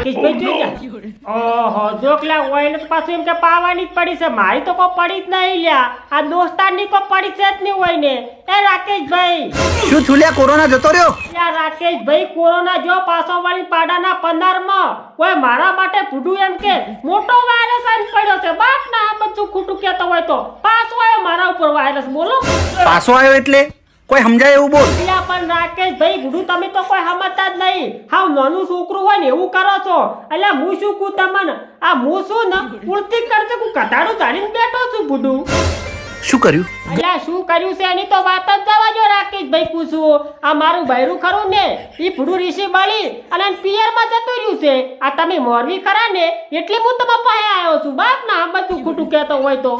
રાકેશભાઈ જોઈ જા ઓહો જોકલા ઓઈને તો પાછું એમ કે પાવાની જ પડી છે મારી તો કોઈ પડી જ નહીં લ્યા આ દોસ્તારની કોઈ પડી છે જ નહીં હોય ને એ રાકેશભાઈ શું છુલ્યા કોરોના જતો રહ્યો યા રાકેશભાઈ કોરોના જો પાછો વાળી પાડાના 15 માં કોઈ મારા માટે ફૂડું એમ કે મોટો વાયરસ આવીને પડ્યો છે બાપ ના આ બધું ખોટું કહેતો હોય તો પાછો આવ્યો મારા ઉપર વાયરસ બોલો પાછો આવ્યો એટલે કોઈ સમજાય એવું બોલ યા પણ રાકેશભાઈ ગુડુ તમે તો કોઈ સમજતા જ નહીં હાવ નાનું છોકરું હોય ને એવું કરો છો એટલે હું શું કહું તમને આ હું શું ને ઉલટી કરશે હું કટાડું ચાલીને બેઠો છું ગુડુ શું કર્યું અલ્યા શું કર્યું છે એની તો વાત જ જવા જો રાકેશભાઈ પૂછું આ મારું બૈરું ખરું ને ઈ ભૂડું ઋષિ બળી અને પિયર માં જતું રહ્યું છે આ તમે મોરવી ખરા ને એટલે હું તમારા પાસે આવ્યો છું બાપ ના આ બધું ખોટું કહેતો હોય તો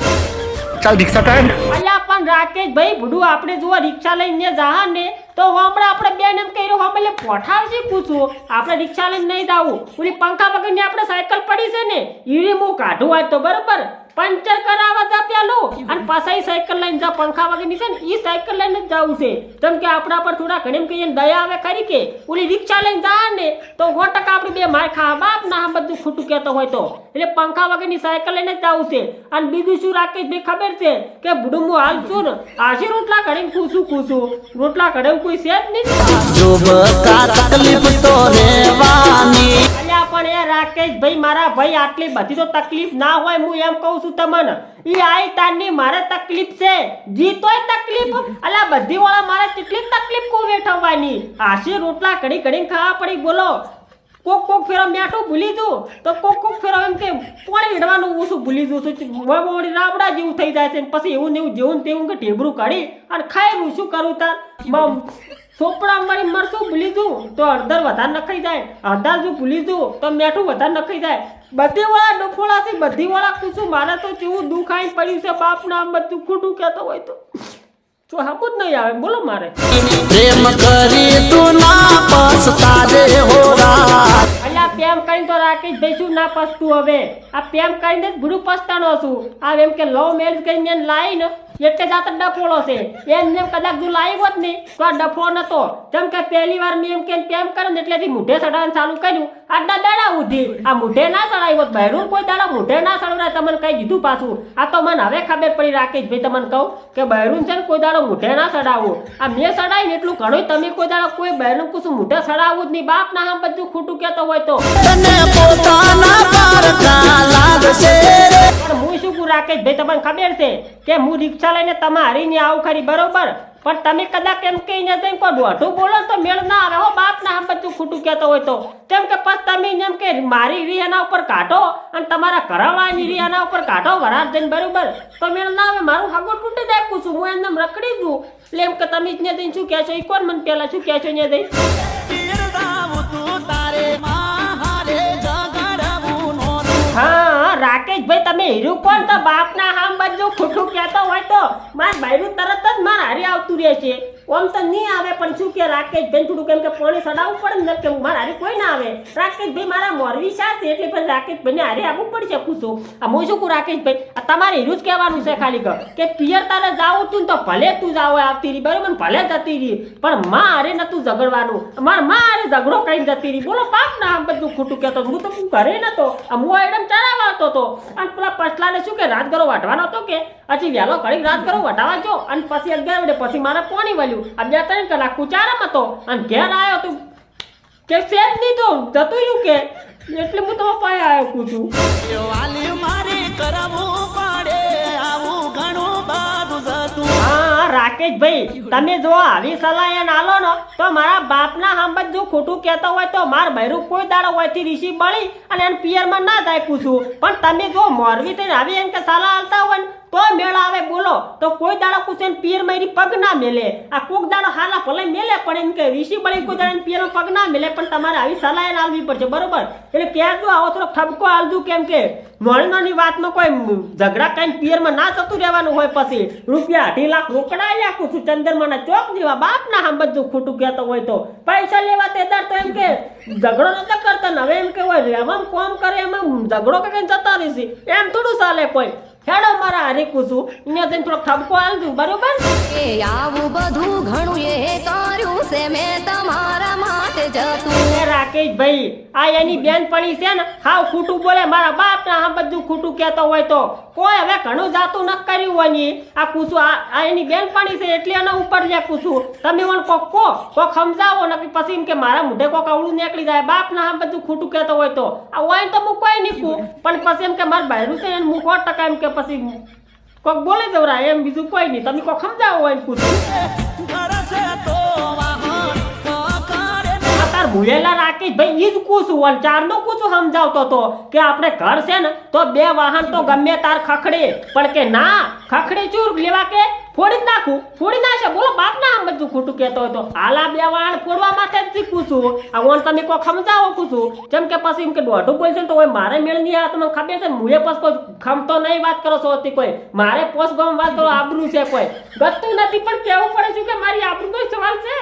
ચાલ રિક્ષા કાઢ અલ્યા પણ રાકેશભાઈ ભૂડું આપણે જો રિક્ષા લઈને જા ને તો હમણાં આપણે બેન એમ કહી રહ્યો હમણાં પોઠાવશે પૂછું આપણે રિક્ષા લઈને નહીં જાવું ઓલી પંખા વગરની આપણે સાયકલ પડી છે ને ઈરી હું કાઢું હોય તો બરોબર પંચર કરાવવા જા પેલું અને પાછા સાયકલ લઈને જા પંખા વગરની છે ને ઈ સાયકલ લઈને જ જવું છે કેમ કે આપણા પર થોડા ઘણી કહીએ દયા આવે ખરી કે ઓલી રિક્ષા લઈને જા ને તો 100% આપણે બે માર ખાવા બાપ ના આ બધું ખોટું કહેતો હોય તો એટલે પંખા વગરની સાયકલ લઈને જ જવું છે અને બીજું શું રાકેશભાઈ ખબર છે કે ભૂડું હું હાલ છું ને આશી રોટલા ઘડીને ખુશું રોટલા ઘડે કોઈ છે જ નહીં જો બકા તકલીફ તો રહેવાની અલ્યા પણ એ રાકેશભાઈ મારા ભાઈ આટલી બધી તો તકલીફ ના હોય હું એમ કહું છું તમને ઈ આઈ તારની મારે તકલીફ છે જીતોય તકલીફ અલ્યા બધી વાળા મારે કેટલી તકલીફ કો વેઠવવાની આશી રોટલા ઘડી ઘડીને ખાવા પડી બોલો કોક ફેરો મેઠું ભૂલી દઉં તો કોક ફેરો એમ કે પાણી વીડવાનું ઓછું ભૂલી દઉં છું મોડી રાબડા જેવું થઈ જાય છે પછી એવું ને એવું જેવું તેવું કે ઢેબરું કાઢી અને ખાઈ શું કરું તાર સોપડા મારી મરસું ભૂલી દઉં તો અડધર વધારે નખાઈ જાય અડધા જો ભૂલી દઉં તો મેઠું વધારે નખાઈ જાય બધી વાળા ડફોળાથી બધી વાળા કુશું મારે તો જેવું દુઃખ આઈ પડ્યું છે બાપ ના બધું ખોટું કહેતો હોય તો જો હાપું જ નહીં આવે બોલો મારે પ્રેમ કરી તું ના પછતાજે હોરા અલ્યા પ્રેમ કરીને તો રાકેશભાઈ શું ના પછતું હવે આ પ્રેમ કરીને જ ભૂડું પછતાનો છું આ એમ કે લવ મેરેજ કરીને લાવી ને એટલે જાત ડફોળો છે એમ કદાચ જો લાવી હોત ને તો આ ડફો નતો જેમ કે પહેલી વાર મેં એમ કે પ્રેમ કરે ને એટલેથી મૂઢે ચડાવવાનું ચાલુ કર્યું આટલા દાડા ઉધી આ મૂઢે ના ચડાવી હોત બહેરું કોઈ દાડા મૂઢે ના ચડવરાય તમને કઈ દીધું પાછું આ તો મને હવે ખબર પડી રાકેશભાઈ તમને કહું કે બહેરું છે ને કોઈ દાડો મૂઢે ના ચડાવવું આ મેં ચડાવી ને એટલું ઘણું તમે કોઈ દાડો કોઈ બહેરું કુછ મૂઢે ચડાવવું જ નહીં બાપ ના આમ બધું ખોટું કહેતો હોય તો તને પોતાના પારકા લાગશે પણ હું શું કહું રાકેશભાઈ તમને ખબર છે કે હું રિક્ષા લઈને તમારી ને આવું ખરી બરોબર પણ તમે કદાચ એમ કહીને જઈને કોઈ દોઢું બોલો તો મેળ ના આવે હો બાપ ના આમ બધું ખોટું કહેતો હોય તો કેમ કે પછી તમે એમ કે મારી રી એના ઉપર કાઢો અને તમારા ઘરવાળાની રી એના ઉપર કાઢો વરાળ જઈને બરોબર તો મેળ ના આવે મારું હાગો તૂટી જાય છું હું એમને રખડી દઉં એટલે એમ કે તમે જ ને જઈને શું કહેશો એ કોણ મને પહેલા શું કહેશો ને જઈ હા રાકેશભાઈ તમે હીરું કોણ તો બાપના આમ બધું ખોટું કહેતો હોય તો મારા ભાઈનું તરત જ માર હારી આવતું રહે છે ઓમ તો નહીં આવે પણ શું કે રાકેશભાઈ થોડું કેમ કે પાણી સડાવવું પડે ને કે મારા હારી કોઈ ના આવે રાકેશભાઈ મારા મોરવી શા છે એટલે પછી રાકેશભાઈને હારી આવવું પડશે પૂછું આ હું શું કહું રાકેશભાઈ આ તમારે હીરું જ કહેવાનું છે ખાલી કે પિયર તારે જાવું તું તો ભલે તું જાવ આવતી રહી બરોબર ભલે જતી રહી પણ માં હારે નતું ઝઘડવાનું મારા માં હારે ઝઘડો કરીને જતી રહી બોલો બાપ ના આમ બધું ખોટું કહેતો હું તો ઘરે નતો હું એકદમ ચડાવવા આવતો હતો અને પેલા પછલાને શું કે રાજગરો વાટવાનો હતો કે હજી વહેલો ઘડી રાજગરો વટાવા જો અને પછી 11 વાગે પછી મારે પાણી વાળ્યું આ 2-3 કલાક કુચારામ હતો અને ઘેર આવ્યો તો કે સેજ નહીં તો જતું રહ્યું કે એટલે હું તો પાય આવ્યો પૂછું હા રાકેશભાઈ તમે જો આવી સલાહ એને આલો ને તો મારા બાપના હાંબત જો ખોટું કહેતો હોય તો માર બૈરું કોઈ દાડો હોયથી ઋષિ બળી અને એને પિયરમાં ના જાય પૂછું પણ તમે જો મોરવી થઈને આવી એમ કે સલાહ આલતા હોય ને તો મેળ આવે બોલો તો કોઈ દાડો કુછ પિયર મારી પગ ના મેલે આ કોક દાડો હાલા ભલે મેલે પણ એમ કે ઋષિ બળી કોઈ દાડો પિયર પગ ના મેલે પણ તમારે આવી સલાહ એને આલવી પડશે બરોબર એટલે કહેજો આવો થોડો ઠપકો આલજો કેમ કે નાની નાની વાતમાં કોઈ ઝઘડા કઈ પિયરમાં ના થતું રહેવાનું હોય પછી રૂપિયા 2.5 લાખ રોકડા આલ્યા કુછ ચંદ્રમાના ચોક જેવા બાપ ના આમ બધું ખોટું કહેતો હોય તો પૈસા લેવા તેદાર તો એમ કે ઝઘડો નતા કરતા ને હવે એમ કે હોય રેવામાં કોમ કરે એમાં ઝઘડો કે જતા રહેશે એમ થોડું ચાલે કોઈ હેડો મારા હારી કુસું અહીંયા જઈને થોડોક ઠપકો આલજો બરોબર એ આવું બધું ઘણું એ કર્યું છે મેં તમારા માટે જતું એ રાકેશભાઈ આ એની બેનપણી છે ને હાવ ખોટું બોલે મારા બાપ ને આ બધું ખોટું કહેતો હોય તો કોઈ હવે ઘણું જાતું ન કર્યું હોય ને આ કુસું આ એની બેનપણી છે એટલે એના ઉપર લે કુસું તમે ઓન કોક સમજાવો ને પછી એમ કે મારા મુઢે કોક અવળું નીકળી જાય બાપ ને આ બધું ખોટું કહેતો હોય તો આ હોય તો હું કોઈ નહીં કહું પણ પછી એમ કે મારું બહેરું છે એને હું 100% એમ કે પછી કોક બોલે જવરા એમ બીજું કોઈ નહીં તમે કોક સમજાવો હોય કુસું તાર ભૂલેલા રાકેશભાઈ ઈ જ કૂસું અને ચારનો કૂસું સમજાવતો તો કે આપણે ઘર છે ને તો 2 વાહન તો ગમે તાર ખખડે પણ કે ના ખખડે ચૂર લેવા કે ફોડી જ નાખું ફોડી નાખે બોલો બાપ ના આમ બધું ખોટું કહેતો હોય તો આલા 2 વાહન ફોડવા માટે જ કૂસું આ ઓન તમે કોઈ સમજાવો કૂસું જેમ કે પછી એમ કે દોઢું બોલશે ને તો હોય મારે મેળ નહીં આવે તમને ખબર છે ને મુએ પછી કોઈ ખમતો નહીં વાત કરો છો હતી કોઈ મારે પોસ ગમ વાત કરો આબરૂ છે કોઈ ગતું નથી પણ કેવું પડે છે કે મારી આબરૂનો સવાલ છે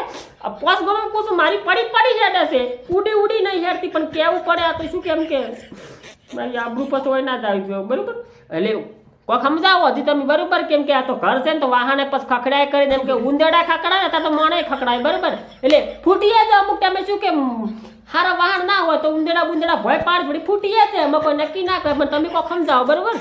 પોસ ગમ કૂસું મારી પડી હેડે છે ઉડી નહીં હેડતી પણ કેવું પડે આ તો શું કેમ કે મારી આબરૂ પછી હોય ના જ આવી ગયો બરોબર એટલે કોઈ સમજાવો હજી તમે બરોબર કેમ કે આ તો ઘર છે ને તો વાહને પછી ખખડાય કરીને એમ કે ઉંદેડા ખકડાય ને તો મોણે ખકડાય બરોબર એટલે ફૂટીએ જ અમુક ટાઈમે શું કે હારા વાહન ના હોય તો ઉંદેડા ભય પાડ થોડી ફૂટીએ છે એમાં કોઈ નક્કી ના કરે પણ તમે કોઈ સમજાવો બરોબર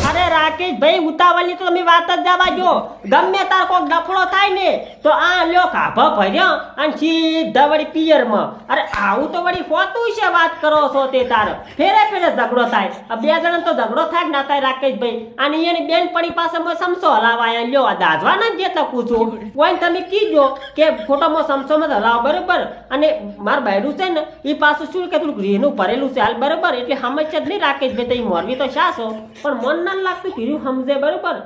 અરે રાકેશભાઈ ઉતાવળની તો તમે વાત જ જવા જો ગમે તાર કોક ડફળો થાય ને તો આ લ્યો કાભા ભર્યો અને સીધા વળી પિયરમાં અરે આવું તો વળી હોતું છે વાત કરો છો તે તાર ફેરે ઝઘડો થાય આ 2 જણા તો ઝઘડો થાય ના થાય રાકેશભાઈ અને એની બેનપણી પાસે મો સમસો હલાવાય લ્યો આ દાજવાના જ જેટલા પૂછું કોઈ તમે કીજો કે ફોટોમાં સમસોમાં હલાવો બરોબર અને માર બાયડું છે ને એ પાછું શું કે થોડુંક રીનું ભરેલું છે હાલ બરોબર એટલે સમજ જ નહીં રાકેશભાઈ તો મોરવી તો શાસો પણ મન ના લાગતું પીર્યું સમજે બરોબર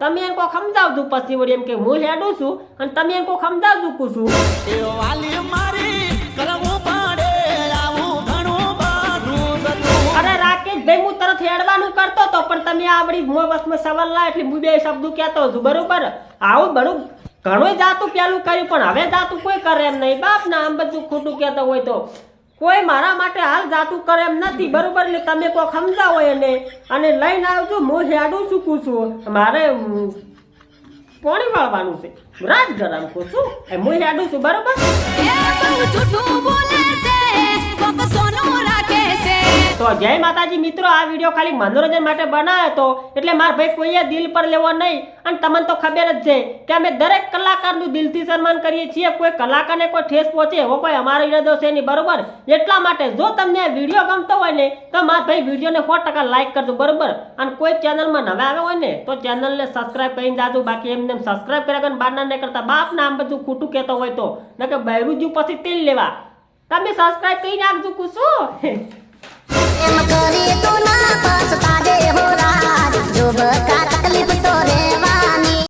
તમે એમ કોઈ સમજાવજો પછી વળી એમ કે હું હેડું છું અને તમે એમ કોઈ સમજાવજો કુછું અરે રાકેશભાઈ હું તરત હેડવાનું કરતો તો પણ તમે આવડી મોબસમાં સવાલ લા એટલે હું 2 શબ્દો કહેતો છું બરોબર આવું બરું ઘણું જાતું પેલું કર્યું પણ હવે જાતું કોઈ કરે એમ નહીં બાપ ના આમ બધું ખોટું કહેતો હોય તો કોઈ મારા માટે હાલ જાતું કરે એમ નથી બરોબર એટલે તમે કોઈ સમજાવો એને અને લઈને આવજો હું હેડું ચૂકું છું મારે પાણી વાળવાનું છે રાજગરમ કહું છું હું હેડું છું બરોબર એ બહુ જૂઠું બોલે છે કોક સોનું રાખે છે તો જય માતાજી મિત્રો આ વિડિયો ખાલી મનોરંજન માટે બનાવ્યો તો એટલે માર ભાઈ કોઈએ દિલ પર લેવો નહીં અને તમને તો ખબર જ છે કે અમે દરેક કલાકારનું દિલથી સન્માન કરીએ છીએ કોઈ કલાકારને કોઈ ઠેસ પહોંચે એવો કોઈ અમારો ઈરાદો છે નહીં બરોબર એટલા માટે જો તમને આ વિડિયો ગમતો હોય ને તો માર ભાઈ વિડિયોને 100% લાઈક કરજો બરોબર અને કોઈ ચેનલમાં નવા આવ્યો હોય ને તો ચેનલને સબસ્ક્રાઇબ કરીને જાજો બાકી એમને સબસ્ક્રાઇબ કર્યા કરીને બહારના નહીં કરતા બાપ ના આમ બધું ખોટું કહેતો હોય તો નકર બહેરુજી પછી તેલ લેવા તમે સબસ્ક્રાઇબ કરી નાખજો કુછું